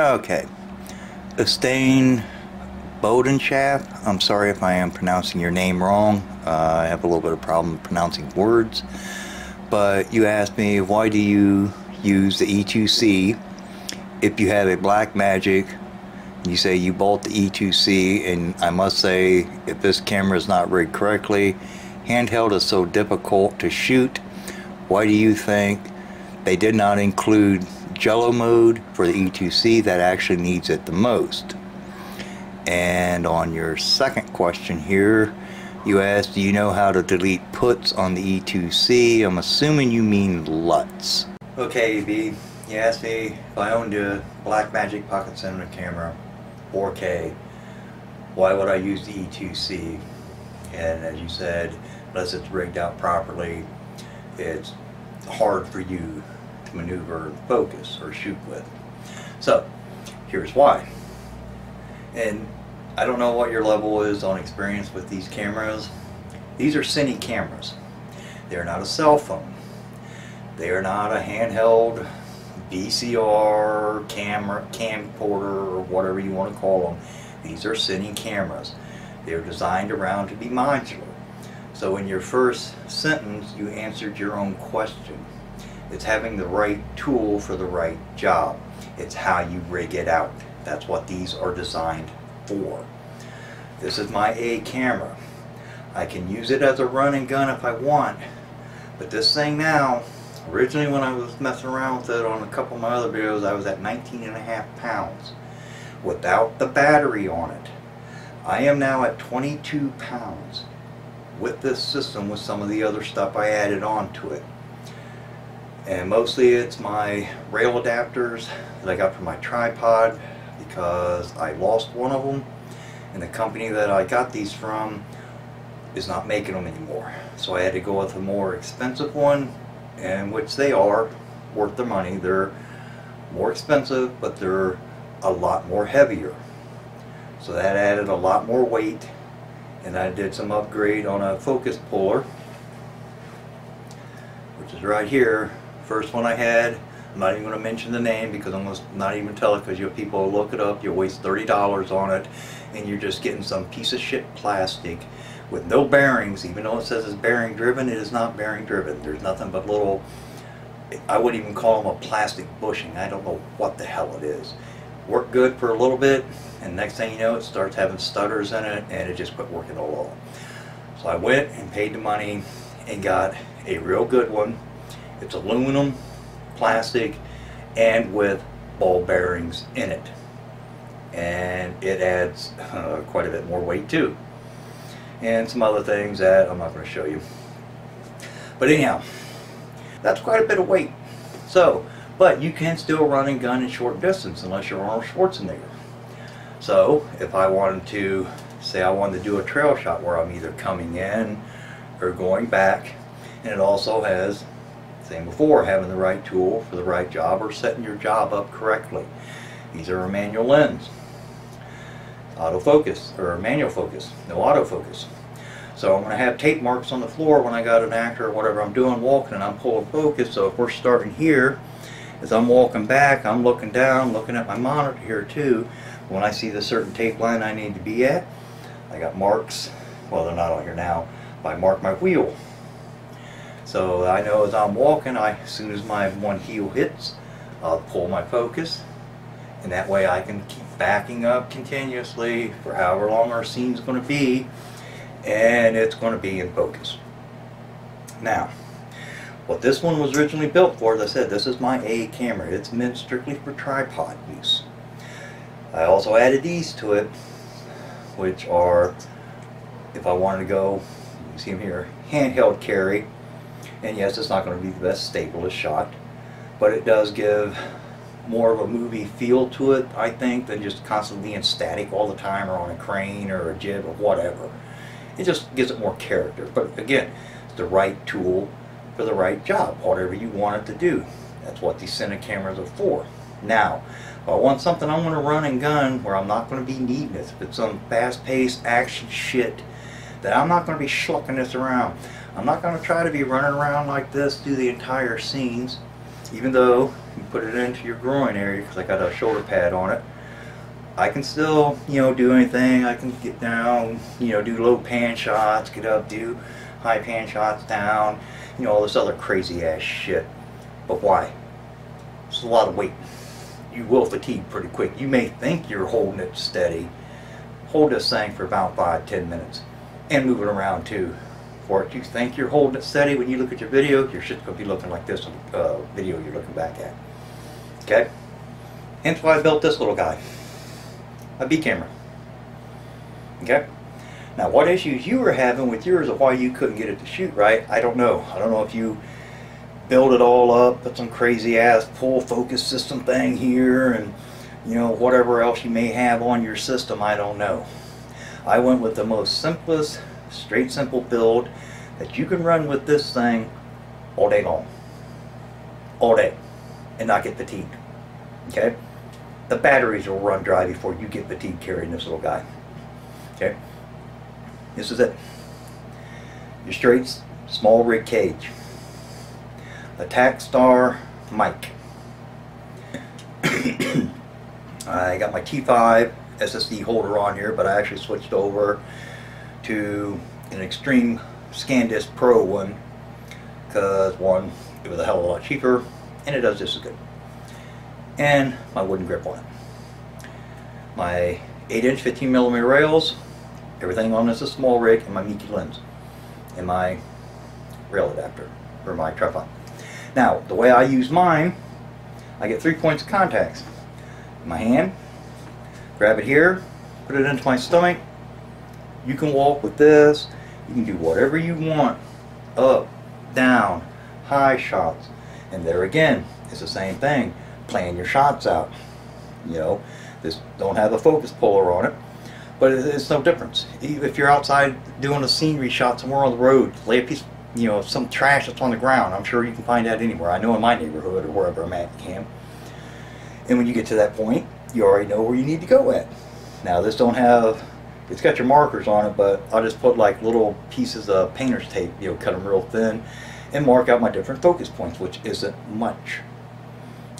Okay. Estianne Bodenstaff. I'm sorry if I am pronouncing your name wrong. I have a little bit of problem pronouncing words. But you asked me, why do you use the E2C if you have a Blackmagic? You say you bought the E2C, and I must say, if this camera is not rigged correctly, handheld is so difficult to shoot. Why do you think they did not include Jello mode for the E2C that actually needs it the most? And on your second question here, you asked, do you know how to delete puts on the E2C? I'm assuming you mean LUTs. Okay, B, you asked me if I owned a Blackmagic Pocket Cinema camera, 4K, why would I use the E2C? And as you said, unless it's rigged out properly, it's hard for you to maneuver and focus or shoot with. So, here's why. And I don't know what your level is on experience with these cameras. These are cine cameras. They're not a cell phone. They are not a handheld VCR camera, camcorder, or whatever you want to call them. These are cine cameras. They're designed around to be modular. So in your first sentence, you answered your own question. It's having the right tool for the right job. It's how you rig it out. That's what these are designed for. This is my A camera. I can use it as a run and gun if I want, but this thing now, originally when I was messing around with it on a couple of my other videos, I was at 19.5 pounds without the battery on it. I am now at 22 pounds with this system, with some of the other stuff I added on to it. And mostly it's my rail adapters that I got for my tripod, because I lost one of them, and the company that I got these from is not making them anymore. So I had to go with a more expensive one, and which they are worth their money. They're more expensive, but they're a lot more heavier. So that added a lot more weight, and I did some upgrade on a focus puller, which is right here. First one I had, I'm not even going to mention the name because I'm not even tell it, because people will look it up. You'll waste $30 on it, and you're just getting some piece of shit plastic with no bearings. Even though it says it's bearing driven, it is not bearing driven. There's nothing but little, I wouldn't even call them a plastic bushing. I don't know what the hell it is. Worked good for a little bit, and next thing you know, it starts having stutters in it, and it just quit working at all. So I went and paid the money and got a real good one. It's aluminum, plastic, and with ball bearings in it. And it adds quite a bit more weight too. And some other things that I'm not going to show you. But anyhow, that's quite a bit of weight. So, but you can still run and gun in short distance unless you're Arnold Schwarzenegger. So, if I wanted to, say I wanted to do a trail shot where I'm either coming in or going back, and it also has, same before, having the right tool for the right job or setting your job up correctly. These are a manual lens. Autofocus, or manual focus, no autofocus. So I'm going to have tape marks on the floor when I got an actor or whatever I'm doing walking and I'm pulling focus. So if we're starting here, as I'm walking back, I'm looking down, looking at my monitor here too. When I see the certain tape line I need to be at, I got marks, well they're not on here now, but I mark my wheel. So I know as I'm walking, as soon as my one heel hits, I'll pull my focus, and that way I can keep backing up continuously for however long our scene's going to be, and it's going to be in focus. Now, what this one was originally built for, as I said, this is my A camera. It's meant strictly for tripod use. I also added these to it, which are, if I wanted to go, you can see them here, handheld carry. And yes, it's not going to be the best, stablest shot, but it does give more of a movie feel to it, I think, than just constantly being static all the time or on a crane or a jib or whatever. It just gives it more character. But again, it's the right tool for the right job, whatever you want it to do. That's what these cine cameras are for. Now, if I want something I'm going to run and gun where I'm not going to be needing it, if it's some fast-paced action shit, that I'm not going to be schlucking this around. I'm not going to try to be running around like this through the entire scenes. even though you put it into your groin area, because I got a shoulder pad on it, I can still, do anything. I can get down, do low pan shots, get up, do high pan shots down, all this other crazy ass shit. But why? It's a lot of weight. You will fatigue pretty quick. You may think you're holding it steady. Hold this thing for about 5-10 minutes and move it around too. For it, you think you're holding it steady, when you look at your video, your shit's going to be looking like this video you're looking back at. Okay? Hence why I built this little guy. A B camera. Okay? Now, what issues you were having with yours of why you couldn't get it to shoot right, I don't know. I don't know if you build it all up, put some crazy ass full focus system thing here, and whatever else you may have on your system, I don't know. I went with the most simplest, straight simple build that you can run with this thing all day long. All day. And not get fatigued. Okay? The batteries will run dry before you get fatigued carrying this little guy. Okay? This is it. Your straight small rig cage. The Takstar mic. I got my T5 SSD holder on here, but I actually switched over to an Extreme ScanDisk Pro one because one, it was a hell of a lot cheaper and it does just as good. And my wooden grip on it. My 8-inch 15mm rails, everything on this is small rig, and my Mickey lens and my rail adapter for my tripod. Now, the way I use mine, I get 3 points of contacts. My hand, grab it here, put it into my stomach. You can walk with this. You can do whatever you want. Up, down, high shots. And there again, it's the same thing. Plan your shots out. This don't have a focus puller on it, but it's no difference. If you're outside doing a scenery shot somewhere on the road, lay a piece, some trash that's on the ground. I'm sure you can find that anywhere. I know in my neighborhood or wherever I'm at, you can. And when you get to that point, you already know where you need to go at. Now this don't have, it's got your markers on it, but I'll just put like little pieces of painter's tape, cut them real thin and mark out my different focus points, which isn't much.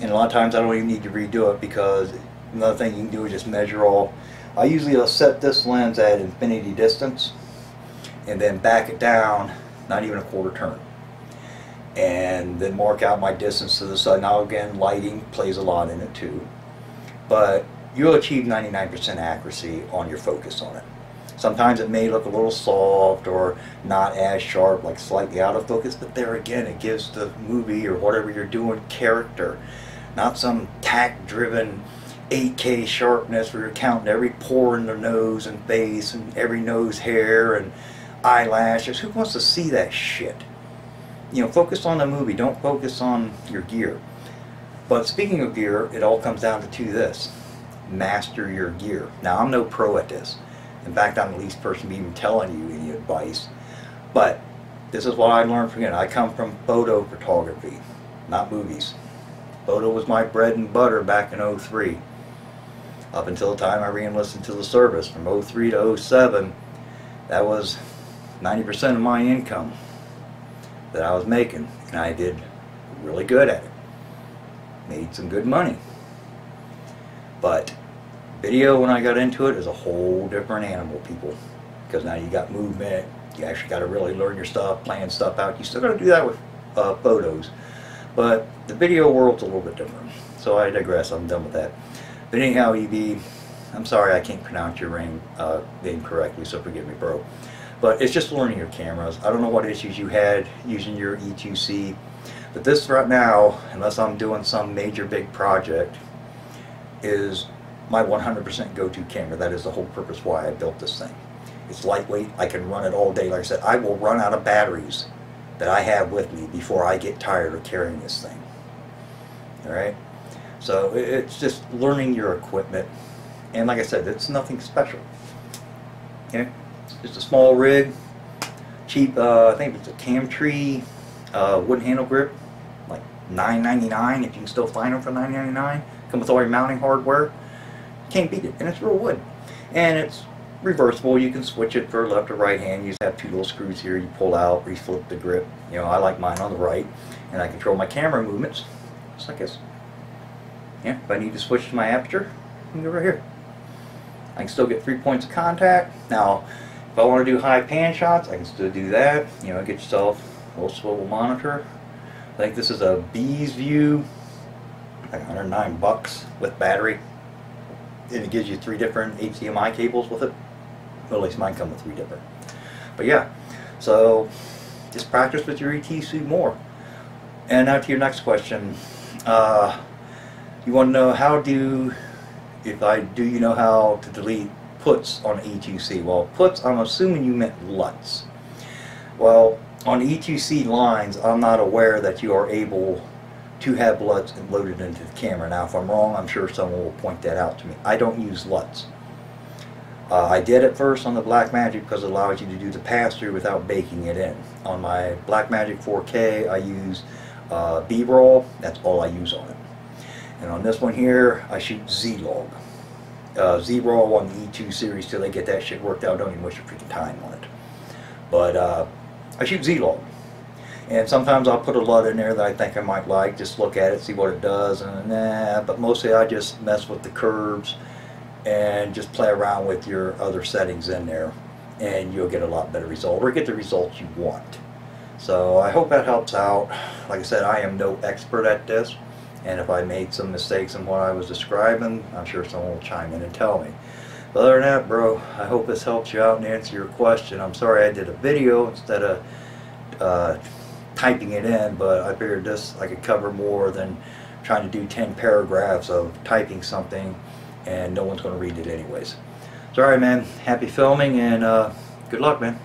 And a lot of times I don't even need to redo it, because another thing you can do is just measure all. I usually set this lens at infinity distance and then back it down, not even a quarter turn. And then mark out my distance to the sun. Now again, lighting plays a lot in it too. But you'll achieve 99% accuracy on your focus on it. Sometimes it may look a little soft or not as sharp, like slightly out of focus, but there again, it gives the movie or whatever you're doing character. Not some tack-driven 8K sharpness where you're counting every pore in the nose and face and every nose hair and eyelashes. Who wants to see that shit? Focus on the movie, don't focus on your gear. But speaking of gear, it all comes down to this. Master your gear. Now, I'm no pro at this. In fact, I'm the least person to be even telling you any advice. But this is what I learned from it. I come from photo photography, not movies. Photo was my bread and butter back in '03. Up until the time I re-enlisted to the service from '03 to '07, that was 90% of my income that I was making, and I did really good at it. Made some good money. But video, when I got into it, is a whole different animal, people. Because now you got movement, you actually got to really learn your stuff, plan stuff out. You still got to do that with photos. But the video world's a little bit different. So I digress, I'm done with that. But anyhow, EB, I'm sorry I can't pronounce your name correctly, so forgive me, bro. But it's just learning your cameras. I don't know what issues you had using your E2C. But this right now, unless I'm doing some major big project, is my 100% go-to camera. That is the whole purpose why I built this thing. It's lightweight. I can run it all day. Like I said, I will run out of batteries that I have with me before I get tired of carrying this thing. Alright? So it's just learning your equipment. And like I said, it's nothing special. Okay? Just a small rig. Cheap, I think it's a Camtree wooden handle grip. Like $9.99 if you can still find them for $9.99. Come with all your mounting hardware. Can't beat it. And it's real wood. And it's reversible. You can switch it for left or right hand. You just have two little screws here. You pull out, reflip the grip. I like mine on the right. And I control my camera movements just like this. Yeah, if I need to switch to my aperture, I can go right here. I can still get 3 points of contact. Now, if I want to do high pan shots, I can still do that. You know, get yourself a little swivel monitor. I think this is a Bee's View, like $109 with battery. And it gives you 3 different HDMI cables with it. Well, at least mine come with 3 different. But yeah, so just practice with your E2C more. And now to your next question. You want to know how do you know how to delete puts on E2C? Well, puts, I'm assuming you meant LUTs. Well, on E2C lines, I'm not aware that you are able to have LUTs loaded into the camera. Now, if I'm wrong, I'm sure someone will point that out to me. I don't use LUTs. I did at first on the Blackmagic because it allows you to do the pass-through without baking it in. On my Blackmagic 4K, I use B-roll. That's all I use on it. And on this one here, I shoot Z-log. Z-roll on the E2 series till they get that shit worked out. Don't even waste your freaking time on it. But I shoot Z-log. And sometimes I'll put a LUT in there that I think I might like. Just look at it, see what it does, and but mostly I just mess with the curves and just play around with your other settings in there, and you'll get a lot better result, or get the results you want. So I hope that helps out. Like I said, I am no expert at this, and if I made some mistakes in what I was describing, I'm sure someone will chime in and tell me. But other than that, bro, I hope this helps you out and answer your question. I'm sorry I did a video instead of typing it in, but I figured this I could cover more than trying to do 10 paragraphs of typing something and no one's going to read it anyways. So alright, man, happy filming, and good luck, man.